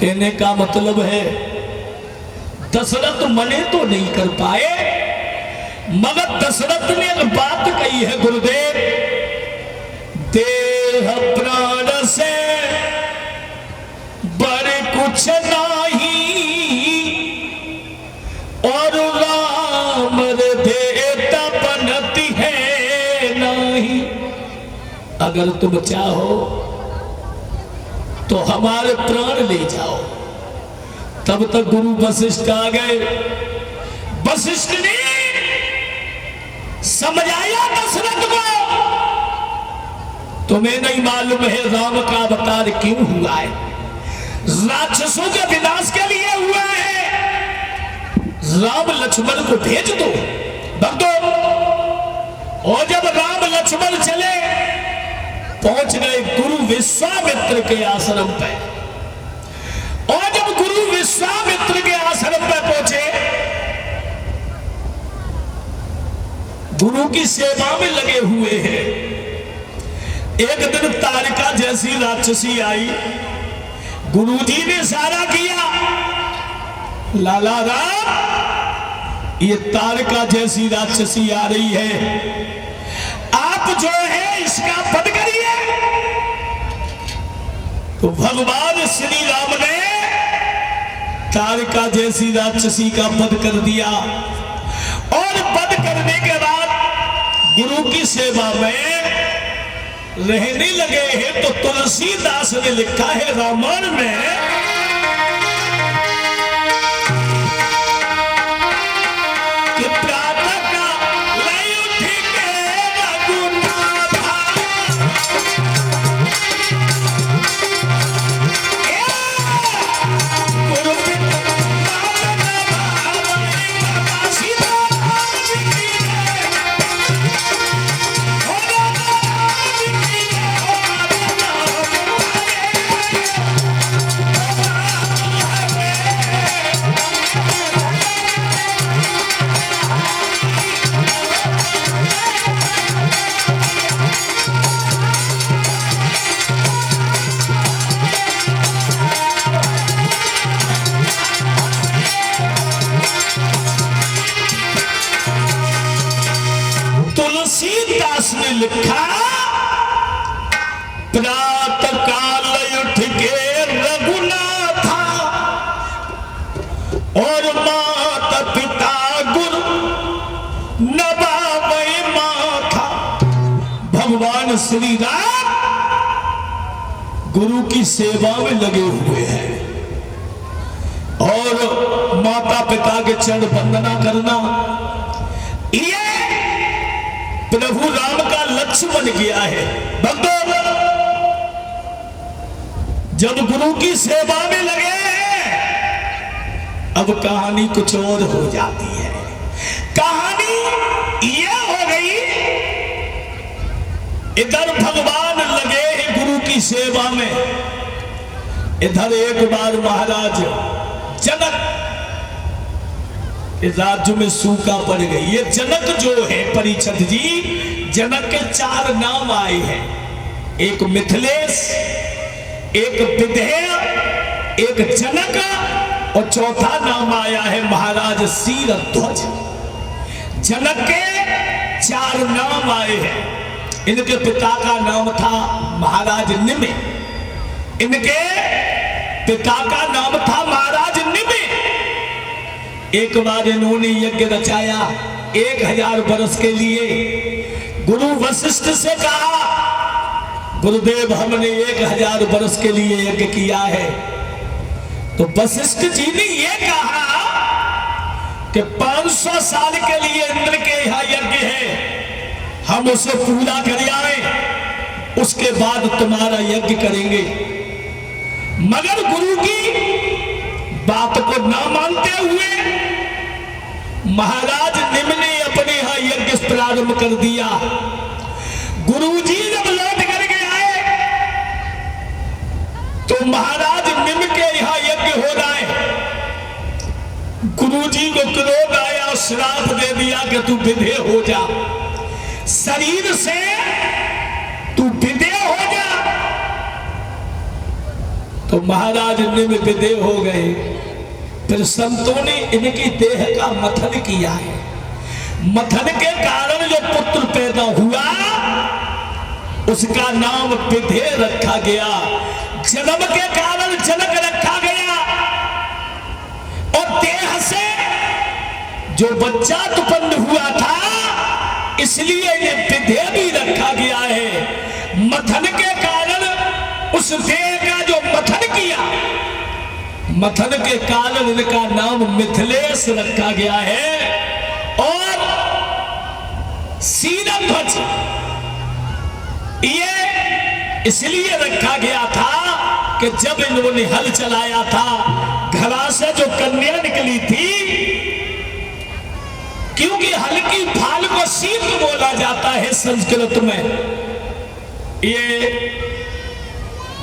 कहने का मतलब है दशरथ मने तो नहीं कर पाए, मगर दशरथ ने एक बात कही है गुरुदेव, देह प्राण से बड़े कुछ नहीं और राम देता बनती है नहीं। अगर तुम चाहो तो हमारे प्राण ले जाओ। तब तक गुरु वशिष्ठ आ गए। वशिष्ठ ने समझाया दशरथ को, तुम्हें नहीं मालूम है राम का अवतार क्यों हुआ है? राक्षसों के विनाश के लिए हुआ है। राम लक्ष्मण को भेज दो भक्तों। और जब राम लक्ष्मण चले, पहुंच गए गुरु विश्वामित्र के आश्रम पे। और जब गुरु विश्वामित्र के आश्रम पे पहुंचे, गुरु की सेवा में लगे हुए हैं। एक दिन तारिका जैसी राक्षसी आई, गुरुजी ने इशारा किया, लाला राम ये तारिका जैसी राक्षसी आ रही है, आप जो है इसका वध करिए। तो भगवान श्री राम ने तारिका जैसी राक्षसी का वध कर दिया। और वध करने के बाद गुरु की सेवा में रहने लगे हैं। तो तुलसीदास ने लिखा है रामायण में, तुलसीदास ने लिखा, प्रातः काल उठ के रघुनाथा और माता पिता गुरु नवावे माथा। भगवान श्री राम गुरु की सेवा में लगे हुए हैं और माता पिता के चरण वंदना करना ये प्रभु राम का लक्ष्य बन गया है। भक्तों, जब गुरु की सेवा में लगे हैं, अब कहानी कुछ और हो जाती है। कहानी यह हो गई, इधर भगवान लगे हैं गुरु की सेवा में, इधर एक बार महाराज जनक राज्य में सूखा पड़ गई। ये जनक जो है परीक्षित जी, जनक के 4 नाम आए हैं, एक मिथिलेश, एक विदेह, एक जनक और चौथा नाम आया है महाराज शीरध्वज। जनक के 4 नाम आए हैं। इनके पिता का नाम था महाराज निमि, इनके पिता का नाम था महाराज निमि। एक बार इन्होंने यज्ञ रचाया 1000 वर्ष के लिए। गुरु वशिष्ठ से कहा, गुरुदेव हमने 1000 वर्ष के लिए यज्ञ किया है। तो वशिष्ठ जी ने यह कहा कि 500 साल के लिए इंद्र के यहाँ यज्ञ है, हम उसे पूरा कर आए, उसके बाद तुम्हारा यज्ञ करेंगे। मगर गुरु की बात को ना मानते हुए महाराज निम्न ने अपने यहां यज्ञ प्रारंभ कर दिया। गुरुजी जब लौट करके आए तो महाराज निम्न के यहां यज्ञ हो रहा है। गुरुजी को क्रोध आया, श्राप दे दिया कि तू विधेय हो जा, शरीर से तू विधेय हो जा। तो तो महाराज निर्विदेह हो गए। फिर संतों ने इनकी देह का मथन किया है। मथन के कारण जो पुत्र पैदा हुआ उसका नाम विदेह रखा गया। जन्म के कारण जनक रखा गया। और देह से जो बच्चा उत्पन्न हुआ था इसलिए इन्हें विदेह भी रखा गया है। मथन के कारण उस देह का जो मथन किया, मथन के कारण इनका नाम मिथिलेश रखा गया है। और सीरध्वज ये इसलिए रखा गया था कि जब इन्होंने हल चलाया था, घड़ा से जो कन्या निकली थी, क्योंकि हल्की फाल को सीत बोला जाता है संस्कृत में। ये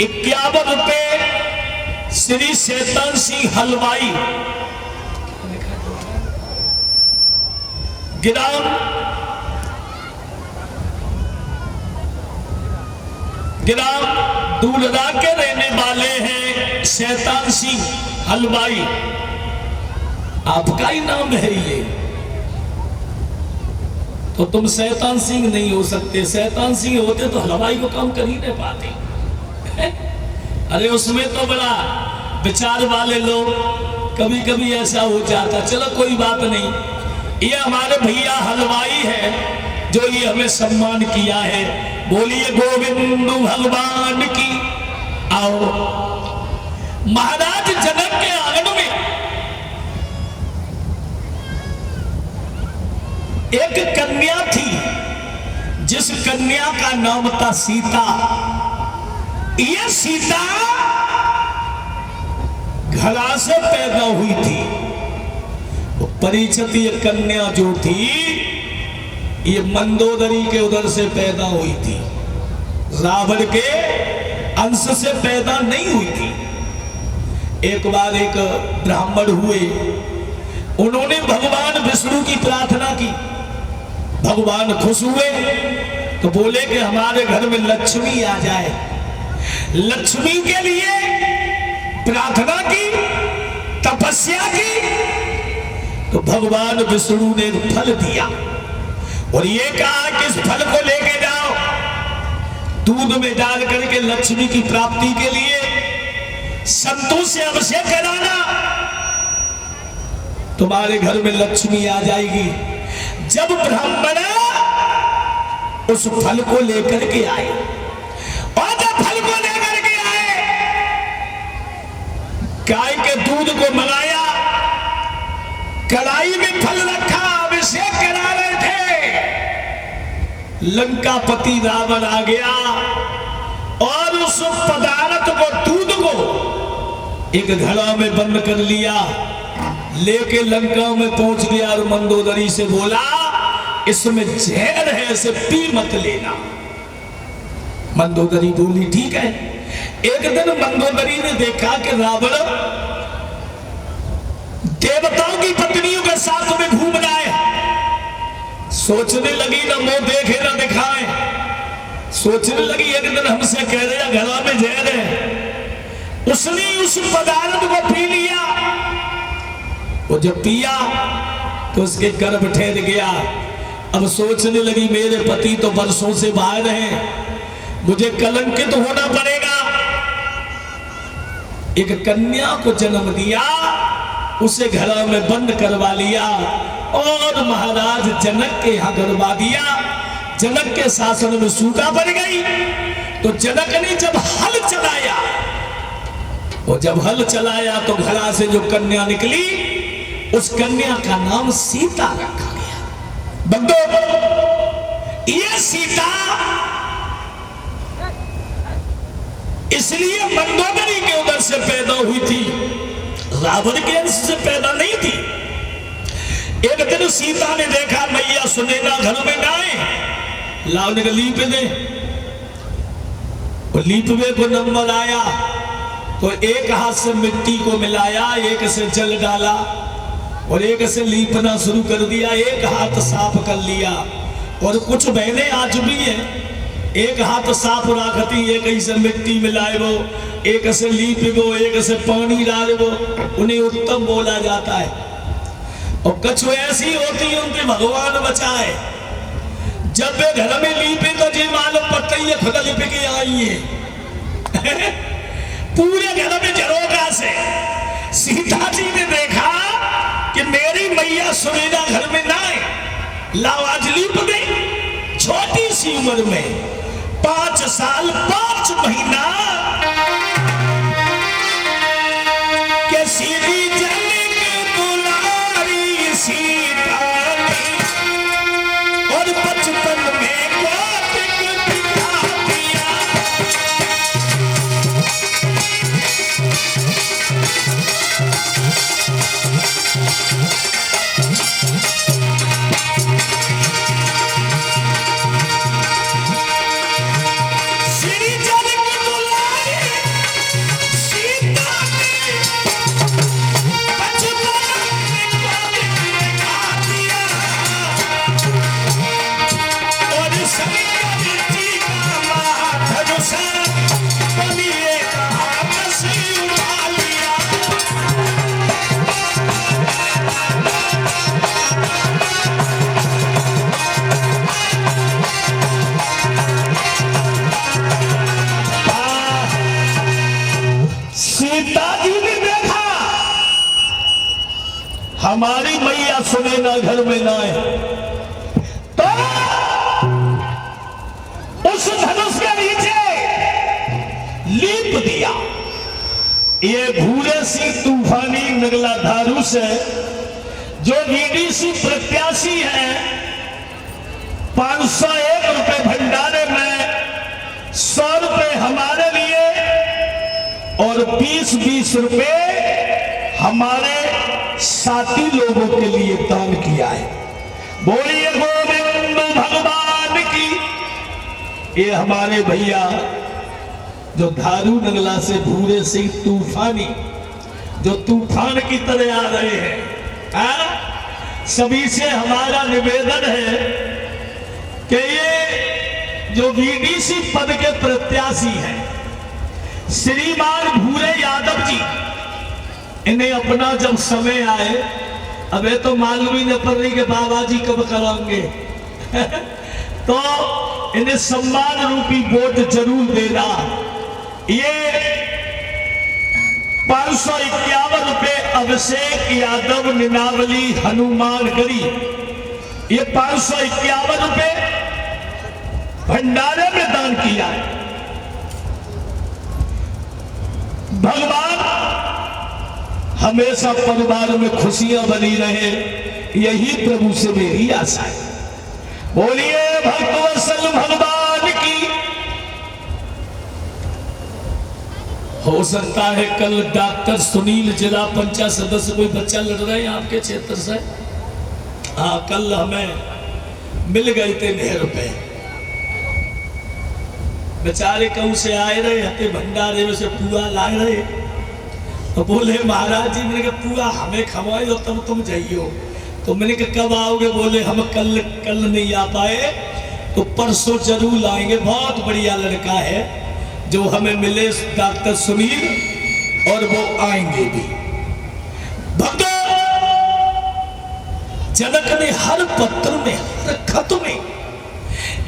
51 रुपए श्री शैतान सिंह हलवाई ग्राम दूलरा के रहने वाले हैं शैतान सिंह हलवाई। आपका ही नाम है ये, तो तुम शैतान सिंह नहीं हो सकते। शैतान सिंह होते तो हलवाई को काम कर ही नहीं पाते। अरे उसमें तो बड़ा विचार वाले लोग, कभी कभी ऐसा हो जाता। चलो कोई बात नहीं, ये हमारे भैया हलवाई है जो ये हमें सम्मान किया है। बोलिए गोविंद भगवान की। आओ, महाराज जनक के आंगन में एक कन्या थी जिस कन्या का नाम था सीता। यह सीता घड़ा से पैदा हुई थी। परीक्षित ये कन्या जो थी ये मंदोदरी के उधर से पैदा हुई थी, रावण के अंश से पैदा नहीं हुई थी। एक बार एक ब्राह्मण हुए, उन्होंने भगवान विष्णु की प्रार्थना की। भगवान खुश हुए तो बोले कि हमारे घर में लक्ष्मी आ जाए। लक्ष्मी के लिए प्रार्थना की, तपस्या की, तो भगवान विष्णु ने फल दिया और ये कहा कि इस फल को लेके जाओ, दूध में डाल करके लक्ष्मी की प्राप्ति के लिए संतों से अभिषेक कराना, तुम्हारे घर में लक्ष्मी आ जाएगी। जब ब्राह्मण उस फल को लेकर के आए और जब फल को लेकर के आए, गाय के दूध को मंगाया, कढ़ाई में फल रखा, अभिषेक करा रहे थे। लंकापति रावण आ गया और उस पदार्थ को, दूध को एक घड़ा में बंद कर लिया, लेके लंका में पहुंच गया और मंदोदरी से बोला इसमें जहर है, इसे पी मत लेना। मंदोदरी बोली ठीक है। एक दिन मंदोदरी ने देखा कि रावण देवताओं की पत्नियों के साथ में घूम रहा है। सोचने लगी ना मुंह देखे ना दिखाए, सोचने लगी एक दिन हमसे कह रहा घड़ा में जहर है। उसने उस पदार्थ को पी लिया। वो जब पिया तो उसके गर्भ ठहर गया। अब सोचने लगी मेरे पति तो वर्षों से बाहर हैं, मुझे कलंकित होना पड़ेगा। एक कन्या को जन्म दिया, उसे घड़ा में बंद करवा लिया और महाराज जनक के यहां करवा दिया। जनक के शासन में सूखा पड़ गई। तो जनक ने जब हल चलाया, और जब हल चलाया तो घड़ा से जो कन्या निकली, उस कन्या का नाम सीता रखा गया। बंदो, ये सीता इसलिए मंदोदरी के उधर से पैदा हुई थी, रावण के अंश से पैदा नहीं थी। एक दिन सीता ने देखा मैया सुनैना घर में गाय, लाव ने लीप दे। लीपवे को नंबर आया तो एक हाथ से मिट्टी को मिलाया, एक से जल डाला और एक से लीपना शुरू कर दिया। एक हाथ साफ कर लिया। और कुछ बहनें आज भी हैं एक हाथ साफ राखती, एक ऐसे मिट्टी मिलाएबो, एक से लीपबो, एक से पानी डालबो, उन्हें उत्तम बोला जाता है। और कुछ ऐसी होती है उनके भगवान बचाए, जब वे घर में लीपे तो जी मालूम पड़ता ही खुद लिप के आई है पूरे घर में झरोका से। सीता जी ने देखा कि मेरी मैया सुनीता घर में ना है, लाओ आज लीप गई। छोटी सी उम्र में 5 साल 5 महीना के सीधी जनक दुलारी सीता और बचपन में कौतिक दिखा दिया। हमारी मैया सुनैना घर में ना है, तो उस धनुष के नीचे लीप दिया। ये भूरे सी तूफानी नगला धारू से जो बीडीसी प्रत्याशी है, 501 रुपए भंडारे में, 100 रुपए हमारे लिए और 20-20 रुपए हमारे साथी लोगों के लिए दान किया है। बोलिए गोविंद भगवान की। ये हमारे भैया जो धारू नगला से भूरे सिंह तूफानी, जो तूफान की तरह आ रहे हैं, सभी से हमारा निवेदन है कि ये जो बीडीसी पद के प्रत्याशी हैं श्रीमान भूरे यादव जी, इन्हें अपना जब समय आए, अब ये तो मालूम ही न पड़ रही कि बाबा जी कब कराएंगे तो इन्हें सम्मान रूपी वोट जरूर देना। ये 551 रुपए अभिषेक यादव निनावली हनुमानगढ़ी, ये 551 रुपए भंडारे में दान किया है। भगवान हमेशा परिवार में खुशियां बनी रहे, यही प्रभु से मेरी आशा है। बोलिए भक्तवत्सल भगवान की। हो सकता है कल डॉक्टर सुनील जिला पंचायत सदस्य कोई बच्चा लड़ रहा है आपके क्षेत्र से। हाँ, कल हमें मिल गए थे 9 रुपए, बेचारे कहूं से आए रहे हते भंडारे में से पुआ लाए रहे, तो बोले महाराज जी, मैंने कहा पुआ हमें खवाए दो तब तुम जाइयो। तो मैंने कहा कब आओगे? बोले हम कल नहीं आ पाए तो परसों जरूर लाएंगे। बहुत बढ़िया लड़का है जो हमें मिले, डॉक्टर सुनील, और वो आएंगे भी। भक्तों, जनक ने हर पत्र में, हर खत में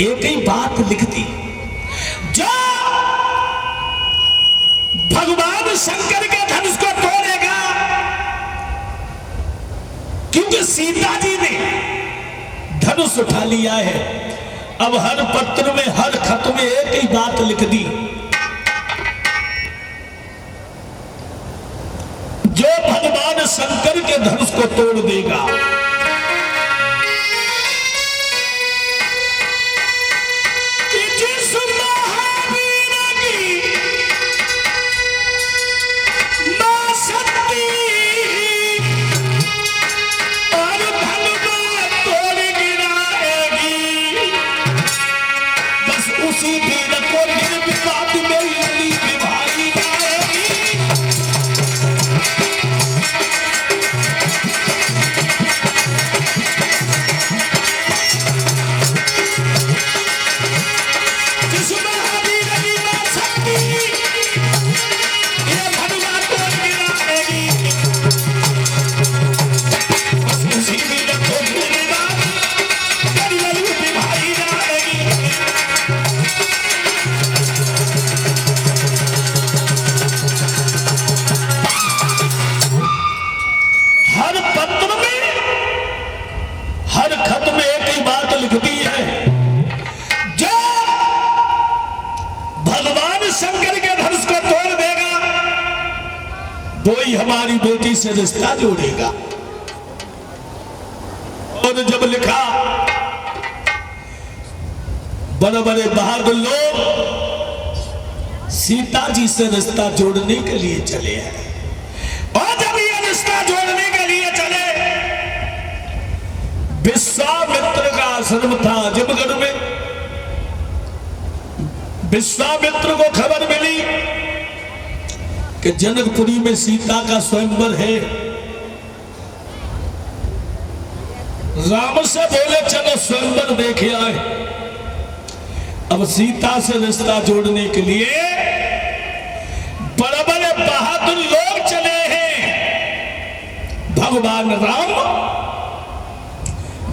एक ही बात लिख दी, जो भगवान शंकर के धनुष को तोड़ेगा, क्योंकि सीता जी ने धनुष उठा लिया है। अब हर पत्र में, हर खत में एक ही बात लिख दी, जो भगवान शंकर के धनुष को तोड़ देगा, महावीर की मां शक्ति ये भगवान को गिराएगी बस उसी भी रखो गिरेगा करी ललू भी भाई जाएगी हर पत्र में हर खत में एक ही बात लिखती है जो भगवान शंकर के धनुष को तोड़ देगा वो ही हमारी बेटी से रिश्ता जोड़ेगा। और जब लिखा बड़े बड़े बहादुर लोग सीता जी से रिश्ता जोड़ने के लिए चले हैं और जब ये रिश्ता जोड़ने के लिए चले विश्वामित्र का आश्रम था जमगढ़ में। विश्वामित्र को खबर मिली कि जनकपुरी में सीता का स्वयंवर है। राम से बोले चलो स्वयंवर देखे आए। अब सीता से रिश्ता जोड़ने के लिए बड़े बड़े बहादुर लोग चले हैं। भगवान राम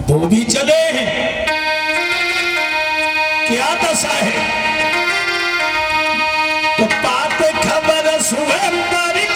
वो भी चले हैं